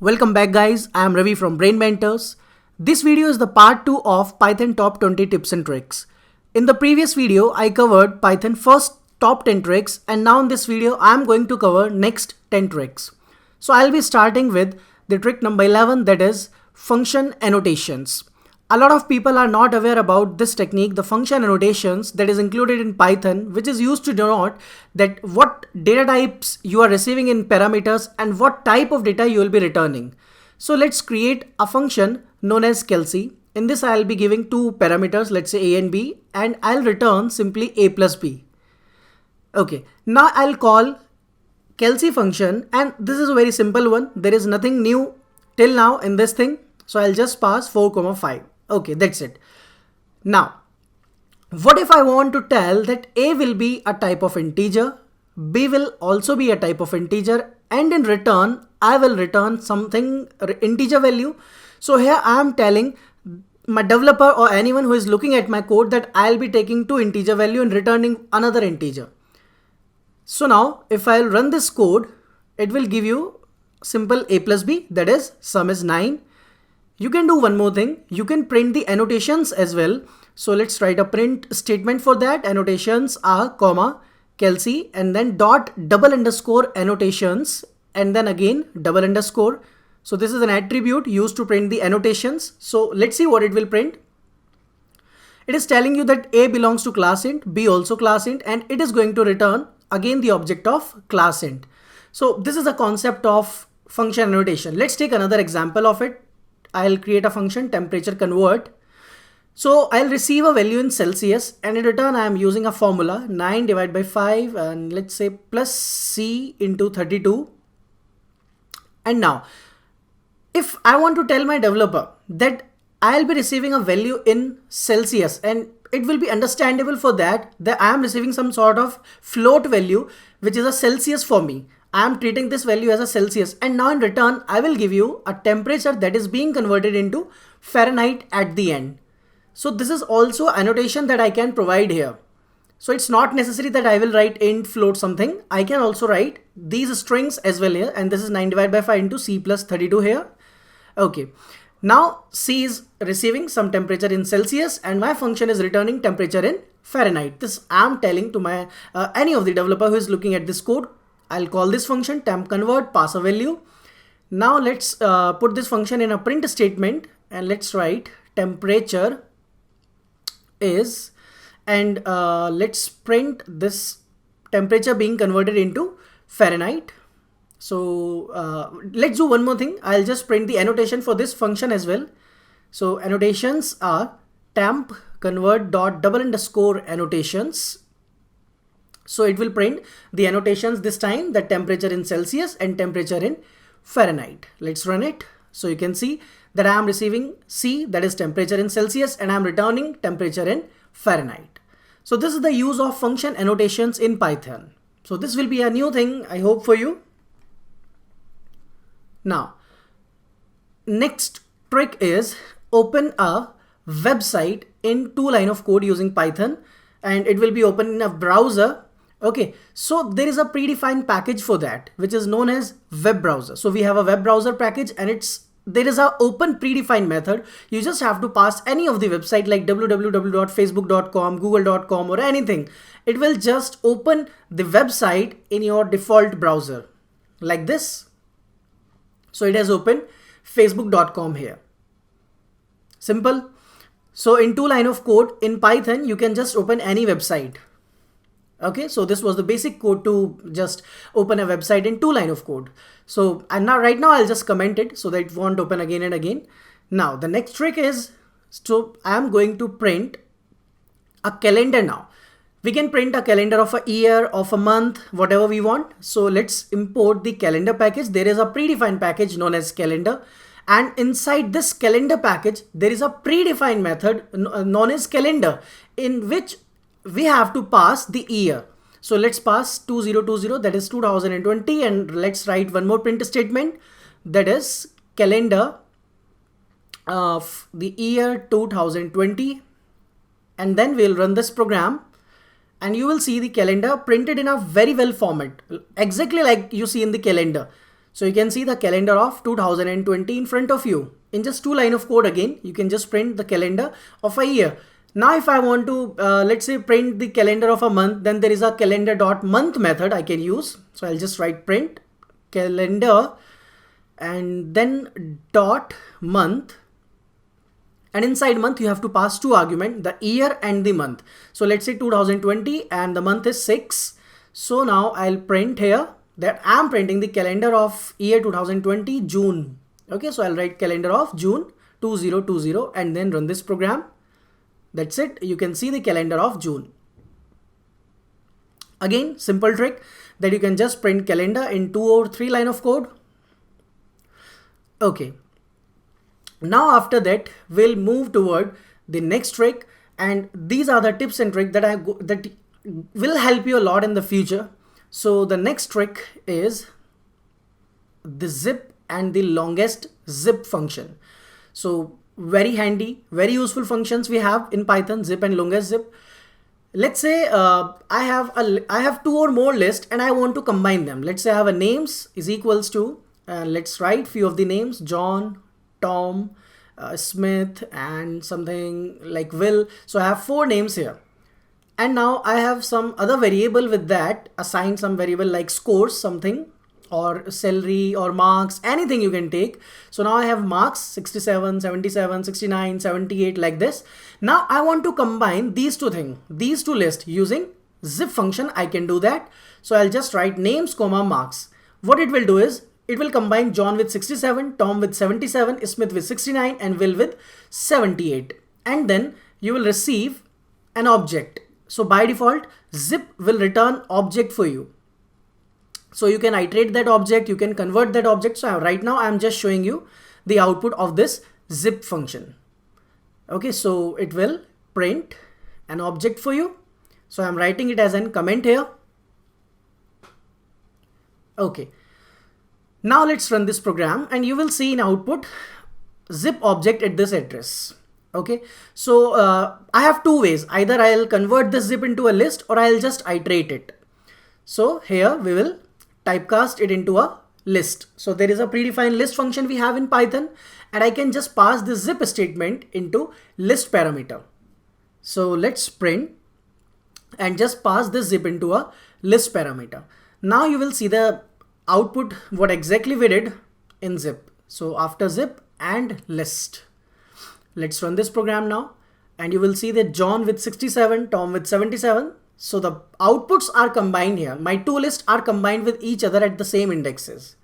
Welcome back guys, I am Ravi from Brain Mentors. This video is the part 2 of Python top 20 tips and tricks. In the previous video, I covered Python first top 10 tricks, and now in this video, I am going to cover next 10 tricks. So I'll be starting with the trick number 11, that is function annotations. A lot of people are not aware about this technique, the function annotations that is included in Python, which is used to denote that what data types you are receiving in parameters and what type of data you will be returning. So let's create a function known as Kelsey. In this, I'll be giving two parameters, let's say a and b, and I'll return simply a plus b. Okay, now I'll call Kelsey function, and this is a very simple one. There is nothing new till now in this thing. So I'll just pass 4, 5. Okay, that's it. Now, what if I want to tell that a will be a type of integer, b will also be a type of integer, and in return, I will return something integer value. So here I am telling my developer or anyone who is looking at my code that I'll be taking two integer value and returning another integer. So now if I'll run this code, it will give you simple a plus b, that is sum is 9. You can do one more thing. You can print the annotations as well. So let's write a print statement for that. Annotations are comma Kelsey and then dot double underscore annotations and then again double underscore. So this is an attribute used to print the annotations. So let's see what it will print. It is telling you that a belongs to class int, b also class int, and it is going to return again the object of class int. So this is a concept of function annotation. Let's take another example of it. I'll create a function temperature convert. So I'll receive a value in Celsius, and in return I am using a formula 9 divided by 5 and let's say plus c into 32. And now if I want to tell my developer that I'll be receiving a value in Celsius, and it will be understandable for that I am receiving some sort of float value which is a Celsius for me. I am treating this value as a Celsius, and now in return I will give you a temperature that is being converted into Fahrenheit at the end. So this is also annotation that I can provide here. So it's not necessary that I will write int float something. I can also write these strings as well here, and this is 9 divided by 5 into c plus 32 here. Okay, now c is receiving some temperature in Celsius and my function is returning temperature in Fahrenheit. This I am telling to my any of the developer who is looking at this code. I'll call this function temp convert, pass a value. Now let's put this function in a print statement and let's write temperature is, and let's print this temperature being converted into Fahrenheit. So let's do one more thing. I'll just print the annotation for this function as well. So annotations are temp convert dot double underscore annotations. So it will print the annotations this time, the temperature in Celsius and temperature in Fahrenheit. Let's run it. So you can see that I am receiving C, that is temperature in Celsius, and I am returning temperature in Fahrenheit. So this is the use of function annotations in Python. So this will be a new thing, I hope, for you. Now, next trick is open a website in 2 lines of code using Python, and it will be open in a browser. Okay, so there is a predefined package for that, which is known as web browser. So we have a web browser package, and there is a open predefined method. You just have to pass any of the website like www.facebook.com, google.com or anything. It will just open the website in your default browser like this. So it has opened facebook.com here. Simple. So in 2 lines of code in Python, you can just open any website. Okay, so this was the basic code to just open a website in 2 lines of code. So, and now right now I'll just comment it so that it won't open again and again. Now the next trick is, so I'm going to print a calendar now. We can print a calendar of a year, of a month, whatever we want. So let's import the calendar package. There is a predefined package known as calendar. And inside this calendar package, there is a predefined method known as calendar, in which we have to pass the year. So let's pass 2020, that is 2020, and let's write one more print statement, that is calendar of the year 2020, and then we'll run this program and you will see the calendar printed in a very well format, exactly like you see in the calendar. So you can see the calendar of 2020 in front of you. In just 2 lines of code again, you can just print the calendar of a year. Now if I want to, let's say, print the calendar of a month, then there is a calendar.month method I can use. So I'll just write print calendar and then dot month. And inside month, you have to pass 2 arguments, the year and the month. So let's say 2020 and the month is 6. So now I'll print here that I'm printing the calendar of year 2020 June. Okay, so I'll write calendar of June 2020 and then run this program. That's it. You can see the calendar of June. Again, simple trick that you can just print calendar in 2 or 3 lines of code. Okay. Now after that, we'll move toward the next trick, and these are the tips and tricks that will help you a lot in the future. So the next trick is the zip and the longest zip function. So very handy, very useful functions we have in Python, zip and longest zip. Let's say I have 2 or more lists and I want to combine them. Let's say I have a names is equals to, let's write few of the names, John, Tom, Smith, and something like Will. So I have 4 names here. And now I have some other variable with that, assign some variable like scores something, or salary or marks, anything you can take. So now I have marks 67, 77, 69, 78 like this. Now I want to combine these 2 things, these 2 lists using zip function. I can do that. So I'll just write names comma marks. What it will do is it will combine John with 67, Tom with 77, Smith with 69, and Will with 78. And then you will receive an object. So by default, zip will return object for you. So you can iterate that object, you can convert that object. So right now I'm just showing you the output of this zip function. Okay, so it will print an object for you. So I'm writing it as a comment here. Okay. Now let's run this program and you will see in output zip object at this address. Okay, so I have 2 ways. Either I'll convert this zip into a list or I'll just iterate it. So here we will typecast it into a list. So there is a predefined list function we have in Python, and I can just pass this zip statement into list parameter. So let's print and just pass this zip into a list parameter. Now you will see the output what exactly we did in zip. So after zip and list, let's run this program now and you will see that John with 67, Tom with 77. So the outputs are combined here. My 2 lists are combined with each other at the same indexes.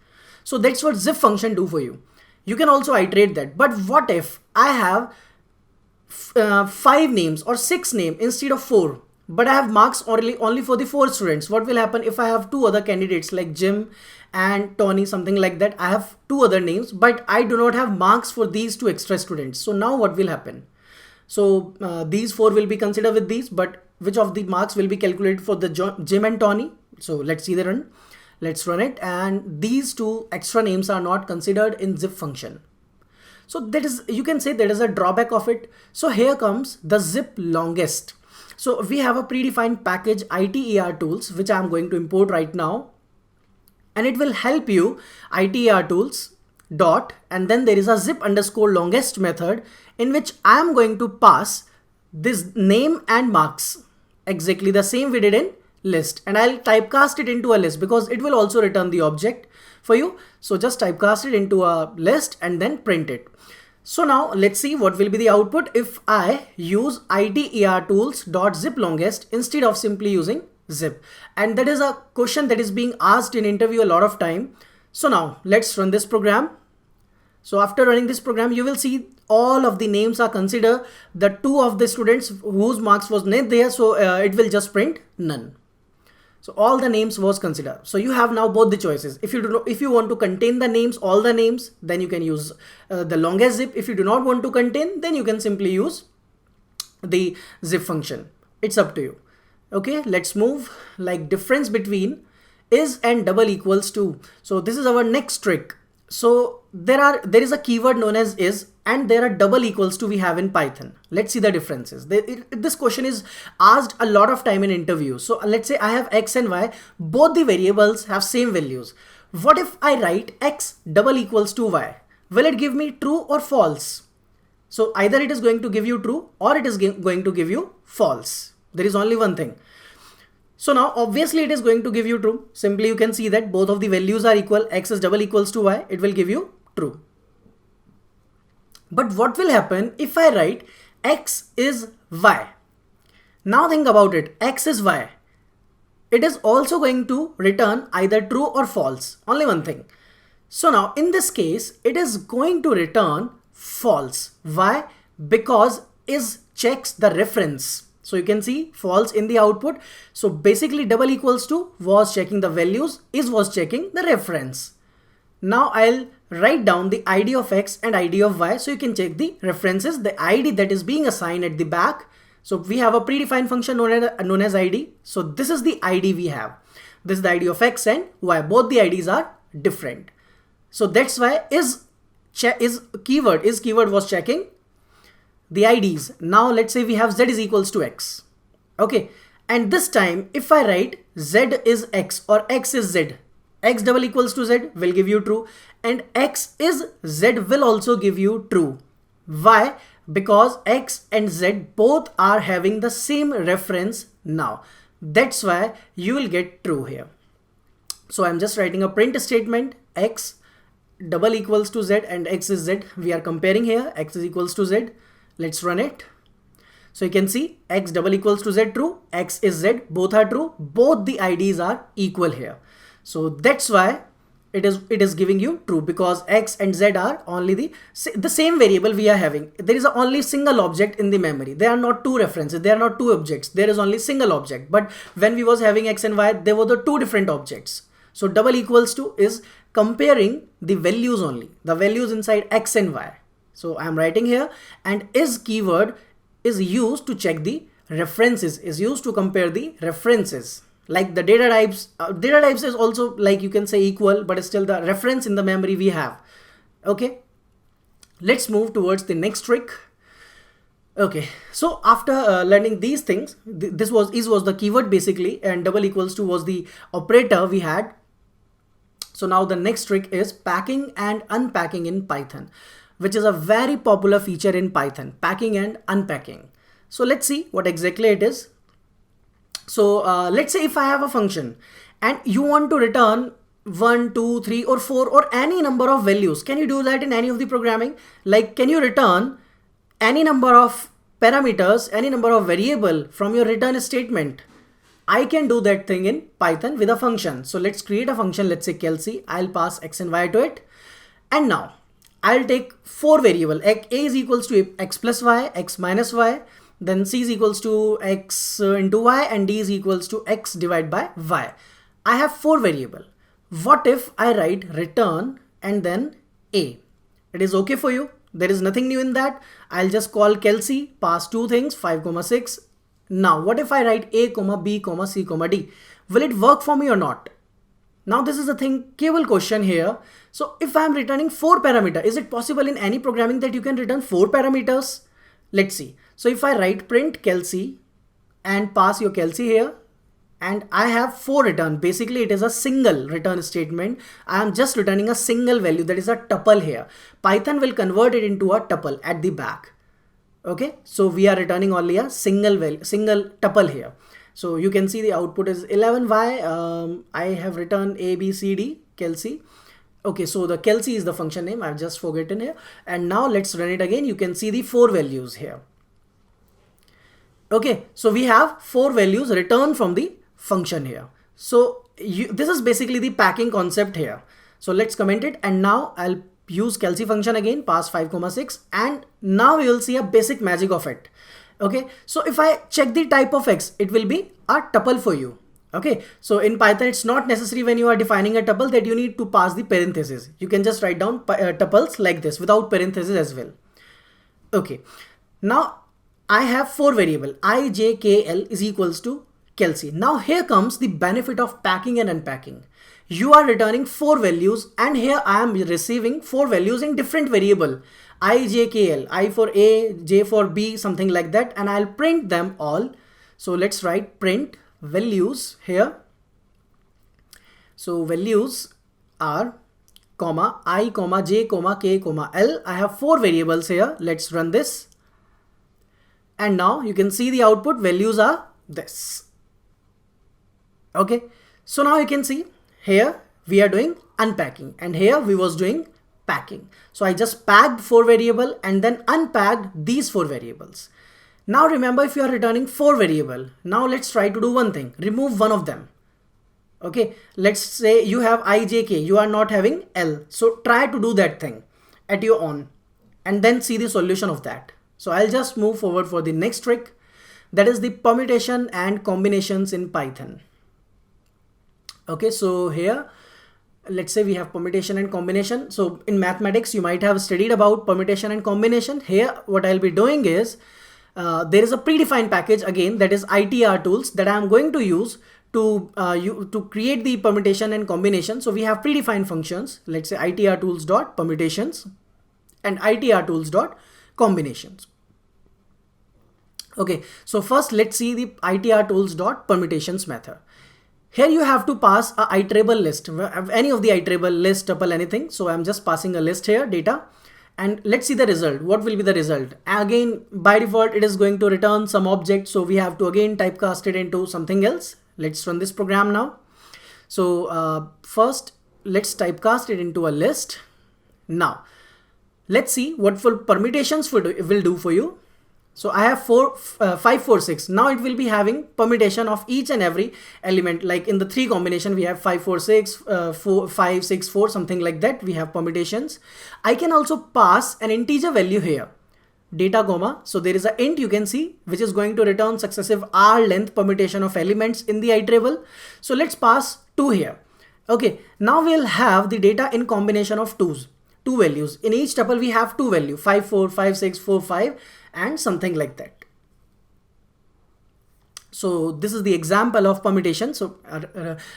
So that's what zip function do for you. You can also iterate that. But what if I have 5 names or 6 names instead of 4? But I have marks only for the 4 students. What will happen if I have 2 other candidates like Jim and Tony, something like that? I have 2 other names, but I do not have marks for these 2 extra students. So now what will happen? So these 4 will be considered with these, but which of the marks will be calculated for the Jim and Tony? So let's see the run. Let's run it. And these 2 extra names are not considered in zip function. So that is, you can say that is a drawback of it. So here comes the zip longest. So we have a predefined package ITER tools, which I'm going to import right now. And it will help you ITER tools dot, and then there is a zip underscore longest method in which I am going to pass this name and marks, exactly the same we did in list. And I'll typecast it into a list because it will also return the object for you. So just typecast it into a list and then print it. So now let's see what will be the output if I use ITER tools dot zip longest instead of simply using zip. And that is a question that is being asked in interview a lot of time. So now let's run this program. So after running this program, you will see all of the names are considered. The 2 of the students whose marks was not there, so it will just print none. So all the names was considered. So you have now both the choices. If you want to contain the names, all the names, then you can use the longest zip. If you do not want to contain, then you can simply use the zip function. It's up to you. Okay, let's move. Like difference between is and double equals to. So this is our next trick. So there is a keyword known as is, and there are double equals to we have in Python. Let's see the differences. This question is asked a lot of time in interviews. So let's say I have x and y, both the variables have same values. What if I write x double equals to y? Will it give me true or false? So either it is going to give you true or it is going to give you false. There is only one thing. So now obviously it is going to give you true. Simply you can see that both of the values are equal. X is double equals to y. It will give you true. But what will happen if I write x is y? Now think about it. X is y. It is also going to return either true or false. Only one thing. So now in this case, it is going to return false. Why? Because is checks the reference. So you can see false in the output. So basically double equals to was checking the values, is was checking the reference. Now I'll write down the ID of x and ID of y so you can check the references, the ID that is being assigned at the back. So we have a predefined function known as ID. So this is the ID we have. This is the ID of x and y. Both the IDs are different. So that's why is keyword was checking the IDs. Now let's say we have z is equals to x. Okay. And this time if I write z is x or x is z, x double equals to z will give you true and x is z will also give you true. Why? Because x and z both are having the same reference now. That's why you will get true here. So I'm just writing a print statement, x double equals to z and x is z. We are comparing here, x is equals to z. Let's run it. So you can see x double equals to z true, x is z, both are true, both the IDs are equal here. So that's why it is giving you true, because x and z are only the same variable we are having. There is only single object in the memory. There are not two references. There are not two objects. There is only single object. But when we was having x and y, there were the two different objects. So double equals to is comparing the values only, the values inside x and y. So I'm writing here, and is keyword is used to check the references, is used to compare the references. Like the data types is also, like you can say, equal, but still the reference in the memory we have. Okay, let's move towards the next trick. Okay, so after learning these things, this was the keyword basically, and double equals to was the operator we had. So now the next trick is packing and unpacking in Python, which is a very popular feature in Python, packing and unpacking. So let's see what exactly it is. So let's say if I have a function and you want to return 1, 2, 3 or 4 or any number of values. Can you do that in any of the programming? Like, can you return any number of parameters, any number of variable from your return statement? I can do that thing in Python with a function. So let's create a function. Let's say Kelsey. I'll pass x and y to it. And now I'll take 4 variable. A is equals to x plus y, x minus y. Then c is equals to x into y and d is equals to x divided by y. I have 4 variable. What if I write return and then a? It is okay for you. There is nothing new in that. I'll just call Kelsey, pass 2 things, 5, 6. Now what if I write a, b, c, d? Will it work for me or not? Now this is the thinkable question here. So if I'm returning 4 parameter, is it possible in any programming that you can return 4 parameters? Let's see. So if I write print Kelsey and pass your Kelsey here, and I have 4 return, basically it is a single return statement. I am just returning a single value, that is a tuple here. Python will convert it into a tuple at the back. Okay, so we are returning only a single value, single tuple here. So you can see the output is 11y. I have returned a, b, c, d, Kelsey. Okay, so the Kelsey is the function name. I've just forgotten here. And now let's run it again. You can see the 4 values here. Okay, so we have 4 values returned from the function here. So this is basically the packing concept here. So let's comment it, and now I'll use Kelsey function again, pass 5, 6, and now you will see a basic magic of it. Okay, so if I check the type of x, it will be a tuple for you. Okay, so in Python, it's not necessary when you are defining a tuple that you need to pass the parentheses. You can just write down tuples like this without parentheses as well. Okay, now I have 4 variable I, j, k, l is equals to Kelsey. Now here comes the benefit of packing and unpacking. You are returning 4 values, and here I am receiving 4 values in different variable. I, j, k, l, I for a, j for b, something like that, and I'll print them all. So let's write print values here. So values r, comma I, comma j, comma k, comma l. I have 4 variables here. Let's run this. And now you can see the output values are this. Okay. So now you can see here we are doing unpacking and here we was doing packing. So I just packed 4 variable and then unpacked these 4 variables. Now remember, if you are returning 4 variable, now let's try to do one thing, remove one of them. Okay, let's say you have I, j, k, you are not having l. So try to do that thing at your own and then see the solution of that. So I'll just move forward for the next trick, that is the permutation and combinations in Python. Okay, so here let's say we have permutation and combination. So in mathematics you might have studied about permutation and combination. Here what I'll be doing is there is a predefined package again, that is itrtools, that I'm going to use to create the permutation and combination. So we have predefined functions, let's say itrtools.permutations and itrtools.combinations. Okay, so first let's see the itrtools.permutations method. Here you have to pass a iterable list, any of the iterable list, tuple, anything. So I'm just passing a list here, data, and let's see the result. What will be the result? Again, by default, it is going to return some object. So we have to again typecast it into something else. Let's run this program now. So first, let's typecast it into a list. Now, let's see what full permutations will do for you. So I have 5, 4, 6. Now it will be having permutation of each and every element. Like in the 3 combination, we have 5, 4, 6, 4, 5, 6, 4, something like that. We have permutations. I can also pass an integer value here, data comma. So there is an int you can see, which is going to return successive r length permutation of elements in the iterable. So let's pass 2 here. Okay, now we'll have the data in combination of 2 values. In each tuple we have 2 values, 5, 4, 5, 6, 4, 5 and something like that. So this is the example of permutation. So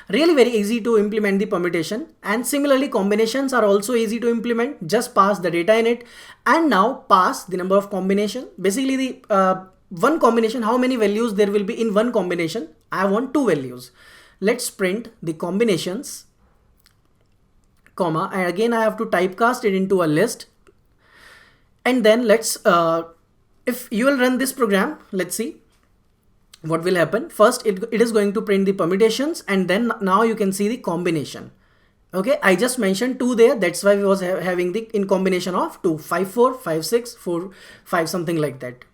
really very easy to implement the permutation, and similarly combinations are also easy to implement. Just pass the data in it and now pass the number of combination. Basically the one combination, how many values there will be in one combination. I want 2 values. Let's print the combinations, comma, and again I have to typecast it into a list. And then let's if you will run this program, let's see what will happen. First it is going to print the permutations, and then now you can see the combination. Okay, I just mentioned 2 there, that's why we was having the in combination of 2, 5, 4, 5, 6, 4, 5, something like that.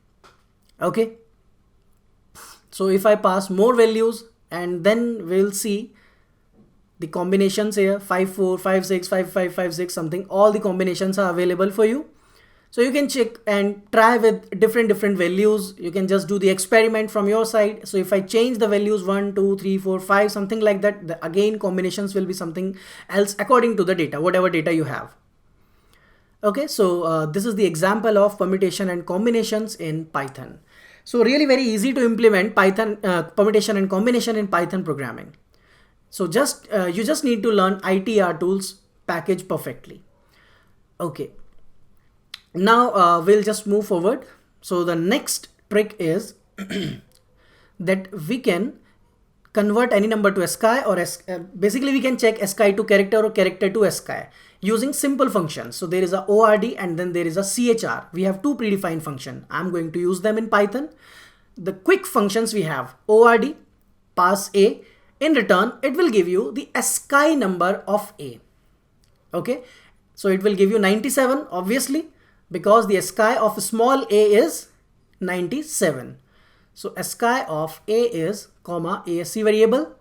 Okay, so if I pass more values, and then we'll see the combinations here, 5, 4, 5, 6, 5, 5, 5, 6, something. All the combinations are available for you. So you can check and try with different values. You can just do the experiment from your side. So if I change the values 1, 2, 3, 4, 5, something like that, again combinations will be something else according to the data, whatever data you have. Okay, so this is the example of permutation and combinations in Python. So really very easy to implement Python permutation and combination in Python programming. So you just need to learn itrtools package perfectly. Okay. Now we'll just move forward. So the next trick is that we can convert any number to ASCII, or basically we can check ASCII to character or character to ASCII using simple functions. So there is a ORD and then there is a CHR. We have 2 predefined functions. I'm going to use them in Python. The quick functions we have ORD, pass A. In return, it will give you the ASCII number of A. Okay, so it will give you 97, obviously, because the ASCII of small a is 97. So ASCII of A is comma ASC variable.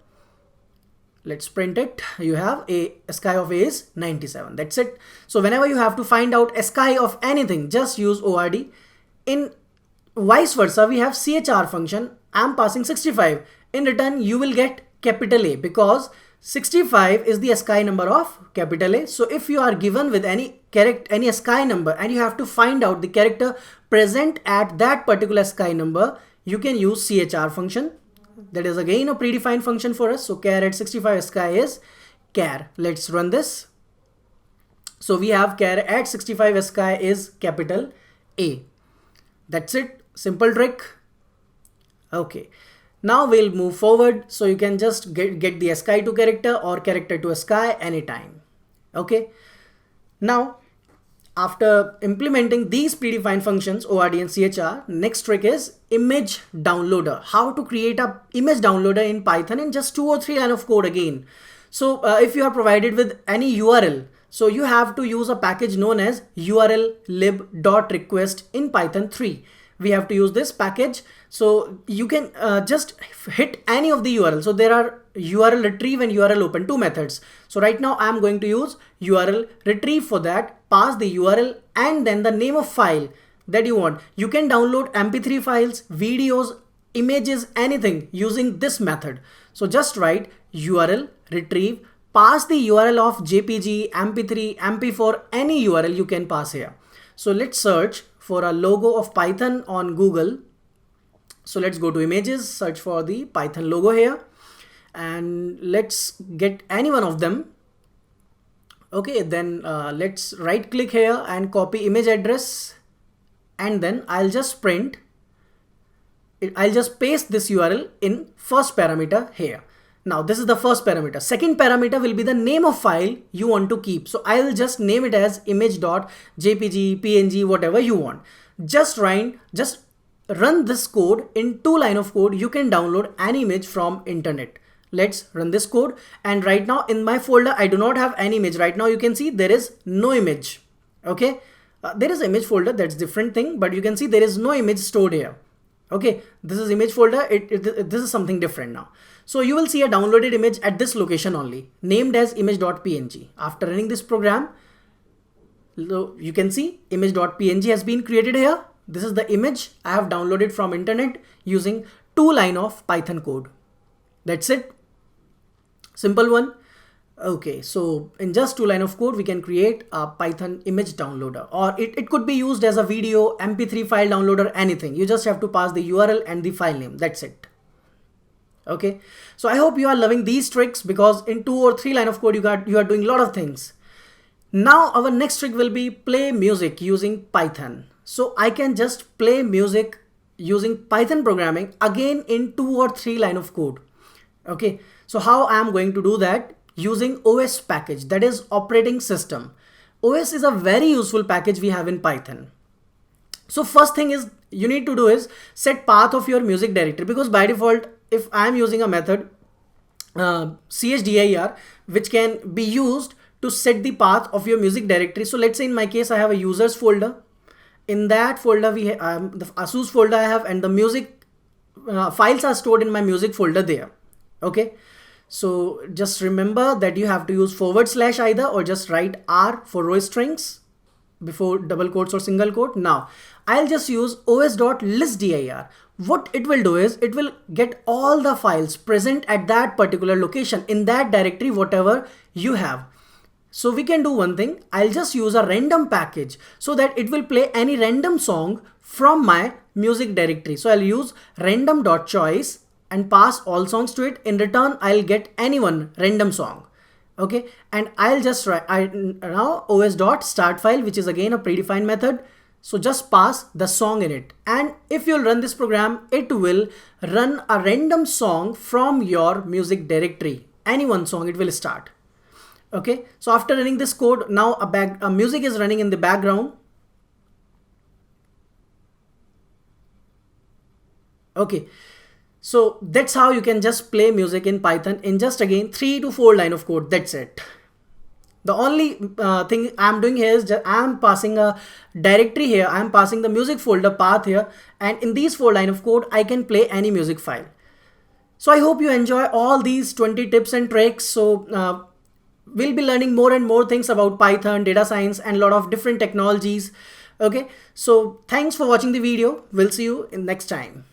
Let's print it. You have ASCII of A is 97. That's it. So whenever you have to find out ASCII of anything, just use ORD. In vice versa, we have CHR function. I'm passing 65. In return, you will get capital A, because 65 is the ASCII number of capital A. So if you are given with any ASCII number and you have to find out the character present at that particular ASCII number, you can use CHR function. That is again a predefined function for us. So char at 65 ASCII is char. Let's run this. So we have char at 65 ASCII is capital A. That's it. Simple trick. Okay. Now we'll move forward. So you can just get the ASCII to character or character to ASCII anytime. Okay. Now, after implementing these predefined functions ORD and CHR, next trick is image downloader. How to create a image downloader in Python in just 2 or 3 lines of code again. So if you are provided with any URL, so you have to use a package known as urllib.request in Python 3. We have to use this package. So you can just hit any of the URL. So there are URL retrieve and URL open, two methods. So right now I'm going to use URL retrieve for that. Pass the URL and then the name of file that you want. You can download MP3 files, videos, images, anything using this method. So just write URL retrieve, pass the URL of JPG, MP3, MP4, any URL you can pass here. So let's search for a logo of Python on Google. So let's go to images, search for the Python logo here, and let's get any one of them. Okay, then let's right click here and copy image address, and then I'll just print it. I'll just paste this URL in first parameter here. Now this is the first parameter. Second parameter will be the name of file you want to keep. So I'll just name it as image.jpg, png, whatever you want. Just run this code in 2 lines of code. You can download an image from internet. Let's run this code. And right now in my folder, I do not have any image. Right now you can see there is no image. Okay. There is image folder, that's different thing, but you can see there is no image stored here. Okay, this is image folder. This is something different now. So you will see a downloaded image at this location only, named as image.png. After running this program, you can see image.png has been created here. This is the image I have downloaded from internet using 2 lines of Python code. That's it. Simple one. Okay, so in just 2 lines of code, we can create a Python image downloader, or it could be used as a video, MP3 file downloader, anything. You just have to pass the URL and the file name. That's it. Okay, so I hope you are loving these tricks, because in 2 or 3 lines of code, you are doing a lot of things. Now our next trick will be play music using Python. So I can just play music using Python programming again in 2 or 3 lines of code. Okay, so how I am going to do that? Using OS package, that is operating system. OS is a very useful package we have in Python. So first thing is you need to do is set path of your music directory, because by default, if I am using a method chdir, which can be used to set the path of your music directory. So let's say in my case, I have a users folder. In that folder, we have the ASUS folder I have, and the music files are stored in my music folder there. Okay. So just remember that you have to use / either, or just write R for row strings before double quotes or single quote. Now I'll just use os.listdir. What it will do is it will get all the files present at that particular location in that directory, whatever you have. So we can do one thing. I'll just use a random package so that it will play any random song from my music directory. So I'll use random.choice and pass all songs to it. In return, I'll get any one random song. Okay, and I'll just write now os.start file, which is again a predefined method. So just pass the song in it, and if you'll run this program, it will run a random song from your music directory. Any one song it will start. Okay, so after running this code, now a music is running in the background. Okay. So that's how you can just play music in Python in just again 3 to 4 lines of code. That's it. The only thing I'm doing here is I'm passing a directory here. I'm passing the music folder path here. And in these 4 lines of code, I can play any music file. So I hope you enjoy all these 20 tips and tricks. So we'll be learning more and more things about Python, data science, and a lot of different technologies. Okay. So thanks for watching the video. We'll see you in next time.